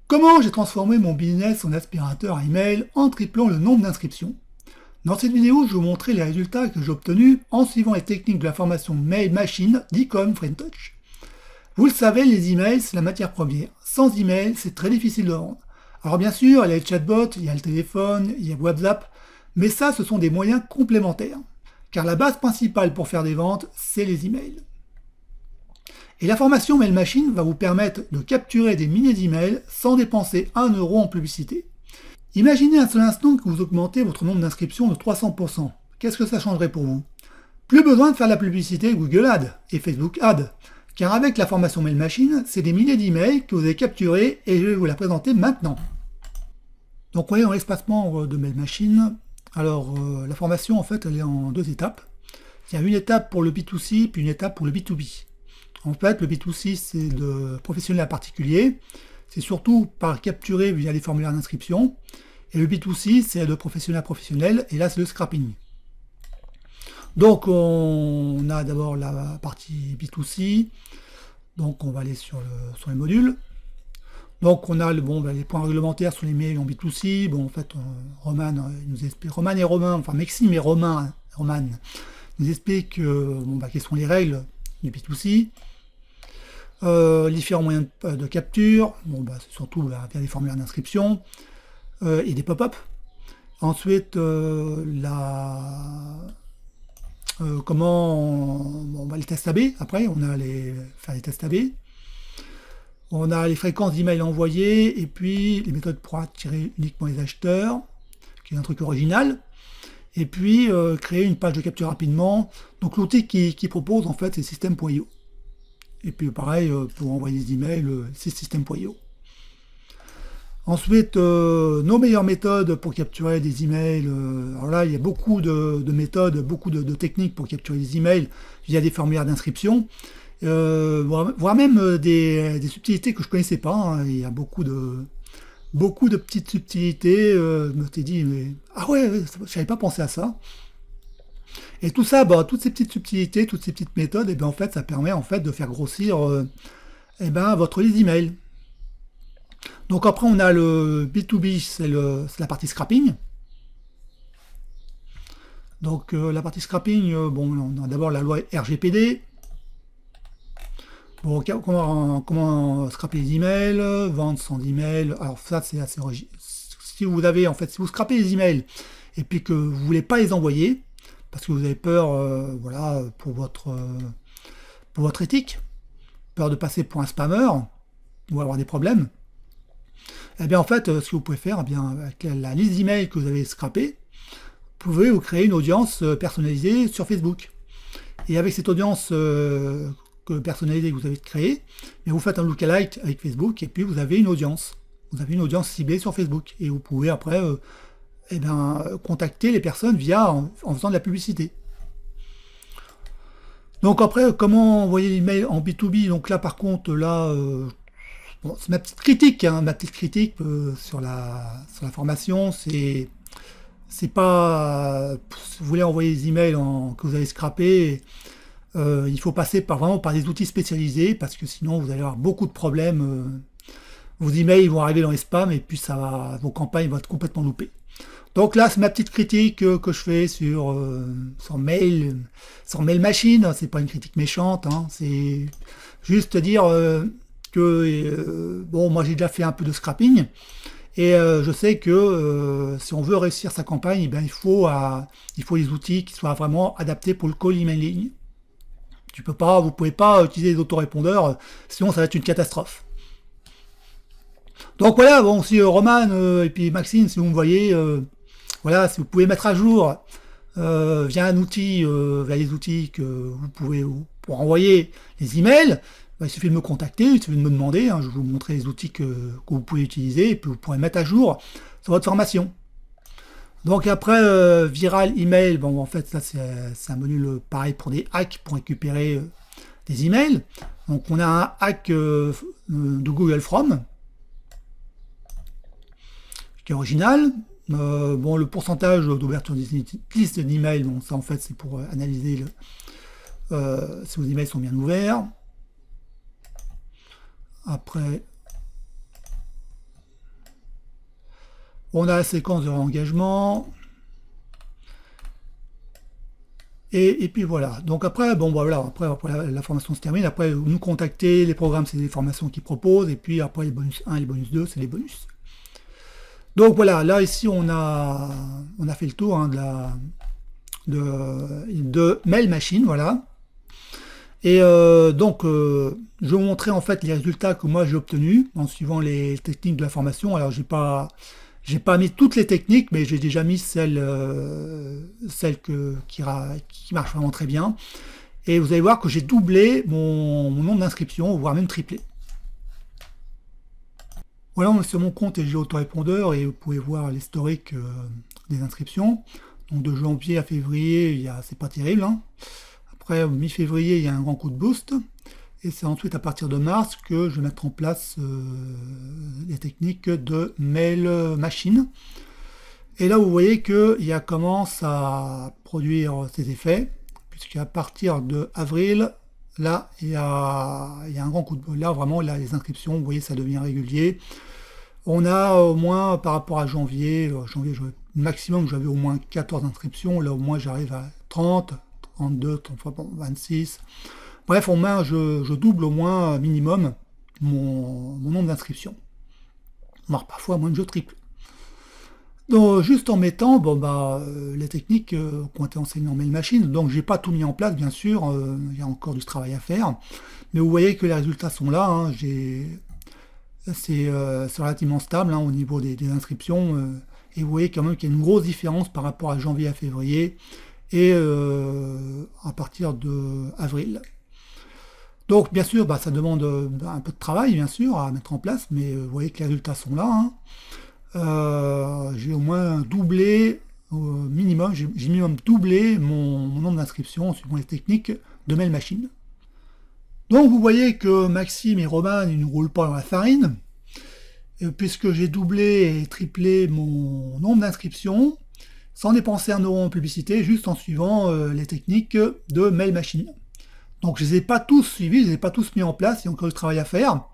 Comment j'ai transformé mon business en aspirateur à email en triplant le nombre d'inscriptions? Dans cette vidéo, je vais vous montrer les résultats que j'ai obtenus en suivant les techniques de la formation Mail Machine d'Ecom FriendTouch. Vous le savez, les emails, c'est la matière première. Sans email, c'est très difficile de vendre. Alors bien sûr, il y a les chatbots, il y a le téléphone, il y a WhatsApp, mais ça, ce sont des moyens complémentaires. Car la base principale pour faire des ventes, c'est les emails. Et la formation Mail Machine va vous permettre de capturer des milliers d'emails sans dépenser 1 euro en publicité. Imaginez un seul instant que vous augmentez votre nombre d'inscriptions de 300%. Qu'est-ce que ça changerait pour vous? Plus besoin de faire de la publicité Google Ads et Facebook Ads. Car avec la formation Mail Machine, c'est des milliers d'emails que vous avez capturés et je vais vous la présenter maintenant. Donc vous voyez dans l'espace membre de Mail Machine, alors la formation en fait elle est en 2 étapes. Il y a une étape pour le B2C puis une étape pour le B2B. En fait, le B2C, c'est de professionnel à particulier. C'est surtout par capturer via les formulaires d'inscription. Et le B2C, c'est de professionnel à professionnel. Et là, c'est le scrapping. Donc, on a d'abord la partie B2C. Donc, on va aller sur les modules. Donc, on a les points réglementaires sur les mails en B2C. Bon, en fait, Roman nous explique, Roman et Romain, enfin Maxime et Roman nous expliquent quelles sont les règles du B2C. Différents moyens de capture, c'est surtout via des formulaires d'inscription et des pop-up. Ensuite, les tests AB. Après, on a faire les tests AB. On a les fréquences d'emails envoyés et puis les méthodes pour attirer uniquement les acheteurs, qui est un truc original. Et puis créer une page de capture rapidement. Donc l'outil qui propose en fait c'est system.io. Et puis pareil, pour envoyer des emails, c'est system.io. Ensuite, nos meilleures méthodes pour capturer des emails. Alors là, il y a beaucoup de méthodes, beaucoup de techniques pour capturer des emails via des formulaires d'inscription. Voire même des subtilités que je ne connaissais pas. Hein. Il y a beaucoup de petites subtilités. Je me suis dit, mais ah ouais, je n'avais pas pensé à ça. Et tout ça, toutes ces petites subtilités, toutes ces petites méthodes, en fait, ça permet en fait de faire grossir votre liste d'emails. Donc après, on a le B2B, c'est la partie scrapping. Donc la partie scrapping, on a d'abord la loi RGPD. Bon, comment scraper les emails, vendre sans email. Alors ça, c'est assez rigide. Si vous scrapez les emails et puis que vous voulez pas les envoyer, parce que vous avez peur, pour votre éthique, peur de passer pour un spammer ou avoir des problèmes. Eh bien, en fait, ce que vous pouvez faire, avec la liste d'emails que vous avez scrappée, vous pouvez vous créer une audience personnalisée sur Facebook. Et avec cette audience personnalisée que vous avez créée, vous faites un lookalike avec Facebook et puis vous avez une audience. Vous avez une audience ciblée sur Facebook et vous pouvez après contacter les personnes en faisant de la publicité. Donc après, comment envoyer l'email en B2B? Donc là, par contre, c'est ma petite critique, sur la formation. C'est pas, si vous voulez envoyer des emails que vous avez scrappés, il faut passer vraiment par des outils spécialisés parce que sinon vous allez avoir beaucoup de problèmes. Vos emails vont arriver dans les spams et puis vos campagnes vont être complètement loupées. Donc là, c'est ma petite critique que je fais sur Mail Machine. C'est pas une critique méchante, hein, c'est juste dire moi j'ai déjà fait un peu de scrapping et je sais que si on veut réussir sa campagne, il faut des outils qui soient vraiment adaptés pour le call emailing. Vous pouvez pas utiliser des autorépondeurs, sinon ça va être une catastrophe. Donc voilà, si Roman et puis Maxime, si vous me voyez, si vous pouvez mettre à jour via un outil, via les outils que vous pouvez pour envoyer les emails, il suffit de me contacter, il suffit de me demander, je vais vous montrer les outils que vous pouvez utiliser et puis vous pourrez mettre à jour sur votre formation. Donc après, Viral Email, en fait, ça c'est un module pareil pour des hacks pour récupérer des emails. Donc on a un hack de Google From, qui est original. Le pourcentage d'ouverture des listes d'emails, ça en fait c'est pour analyser si vos emails sont bien ouverts. Après, On a la séquence de réengagement. Et puis voilà. Donc après, bon voilà, après la formation se termine. Après, vous nous contactez, les programmes, c'est des formations qu'ils proposent. Et puis après, les bonus 1 et les bonus 2, c'est les bonus. Donc voilà, là ici, on a fait le tour hein, de Mail Machine, voilà. Et donc, je vais vous montrer en fait les résultats que moi j'ai obtenus en suivant les techniques de la formation. Alors, j'ai pas mis toutes les techniques, mais j'ai déjà mis celles qui marchent vraiment très bien. Et vous allez voir que j'ai doublé mon nombre d'inscriptions, voire même triplé. Voilà, on est sur mon compte LG Autorépondeur et vous pouvez voir l'historique des inscriptions. Donc de janvier à février, c'est pas terrible, hein. Après, mi-février, il y a un grand coup de boost. Et c'est ensuite à partir de mars que je vais mettre en place les techniques de Mail Machine. Et là, vous voyez qu'il commence à produire ses effets, puisqu'à partir de avril, là, il y a un grand coup de boost. Là, vraiment, là, les inscriptions, vous voyez, ça devient régulier. On a au moins, par rapport à janvier, maximum, j'avais au moins 14 inscriptions. Là, au moins, j'arrive à 30, 32, 26. Bref, je double au moins minimum mon nombre d'inscriptions. Voire parfois moins je triple. Donc juste en mettant les techniques qui ont été enseignées en Mail Machine. Donc j'ai pas tout mis en place bien sûr, il y a encore du travail à faire. Mais vous voyez que les résultats sont là. Hein, c'est relativement stable hein, au niveau des inscriptions. Et vous voyez quand même qu'il y a une grosse différence par rapport à janvier à février et à partir de avril. Donc bien sûr, ça demande un peu de travail bien sûr à mettre en place, mais vous voyez que les résultats sont là. Hein. J'ai au moins doublé, minimum, j'ai minimum doublé mon nombre d'inscriptions suivant les techniques de Mail Machine. Donc vous voyez que Maxime et Roman, ils ne roulent pas dans la farine, puisque j'ai doublé et triplé mon nombre d'inscriptions, sans dépenser un euro en publicité, juste en suivant les techniques de Mail Machine. Donc je ne les ai pas tous suivis, je ne les ai pas tous mis en place, il y a encore du travail à faire.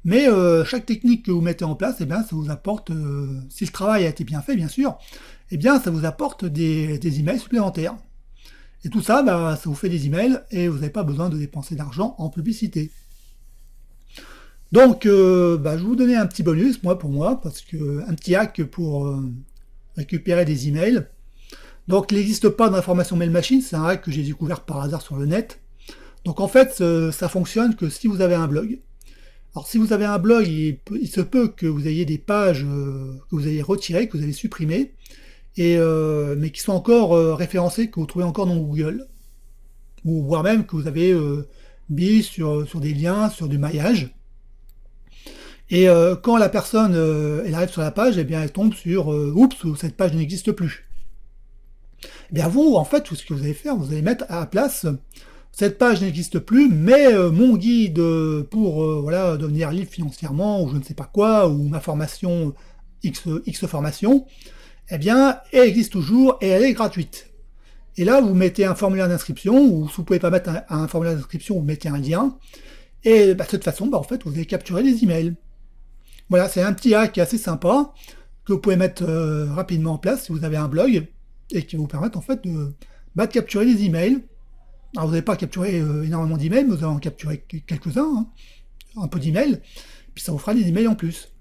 Mais chaque technique que vous mettez en place, ça vous apporte, si le travail a été bien fait bien sûr, ça vous apporte des emails supplémentaires. Et tout ça, ça vous fait des emails et vous n'avez pas besoin de dépenser d'argent en publicité. Donc je vais vous donner un petit bonus, pour moi, parce que un petit hack pour récupérer des emails. Donc il n'existe pas dans la formation Mail Machine, c'est un hack que j'ai découvert par hasard sur le net. Donc en fait, ça fonctionne que si vous avez un blog. Alors si vous avez un blog, il se peut que vous ayez des pages que vous ayez retirées, que vous avez supprimées, mais qui sont encore référencées, que vous trouvez encore dans Google. Ou voire même que vous avez mis sur des liens, sur du maillage. Et quand la personne elle arrive sur la page, elle tombe sur oups, cette page n'existe plus. Eh bien vous, en fait, tout ce que vous allez faire, vous allez mettre à la place cette page n'existe plus, mais mon guide pour devenir libre financièrement, ou je ne sais pas quoi, ou ma formation X formation, elle existe toujours et elle est gratuite. Et là, vous mettez un formulaire d'inscription, ou si vous ne pouvez pas mettre un formulaire d'inscription, vous mettez un lien, et de cette façon, en fait, vous allez capturer des emails. Voilà, c'est un petit hack assez sympa, que vous pouvez mettre rapidement en place si vous avez un blog, et qui va vous permettre en fait de capturer des emails. Alors vous n'allez pas capturer énormément d'emails, mais vous allez en capturer quelques-uns, hein, un peu d'emails, puis ça vous fera des emails en plus.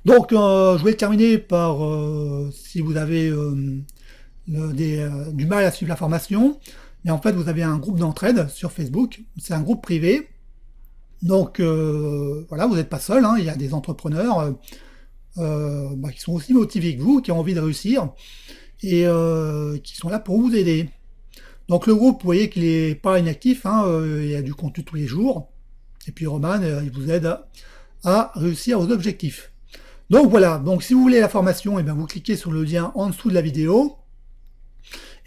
Donc je vais terminer par, si vous avez du mal à suivre la formation, mais en fait vous avez un groupe d'entraide sur Facebook, c'est un groupe privé, donc voilà, vous n'êtes pas seul, hein, il y a des entrepreneurs qui sont aussi motivés que vous, qui ont envie de réussir, et qui sont là pour vous aider. Donc le groupe, vous voyez qu'il n'est pas inactif, hein, il y a du contenu tous les jours. Et puis Roman, il vous aide à réussir vos objectifs. Donc voilà, donc si vous voulez la formation, vous cliquez sur le lien en dessous de la vidéo.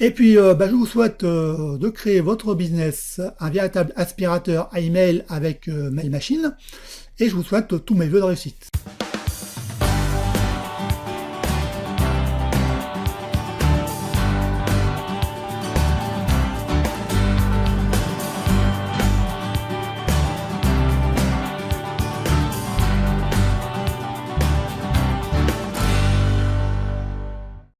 Et puis je vous souhaite de créer votre business, un véritable aspirateur à email avec Mail Machine. Et je vous souhaite tous mes vœux de réussite.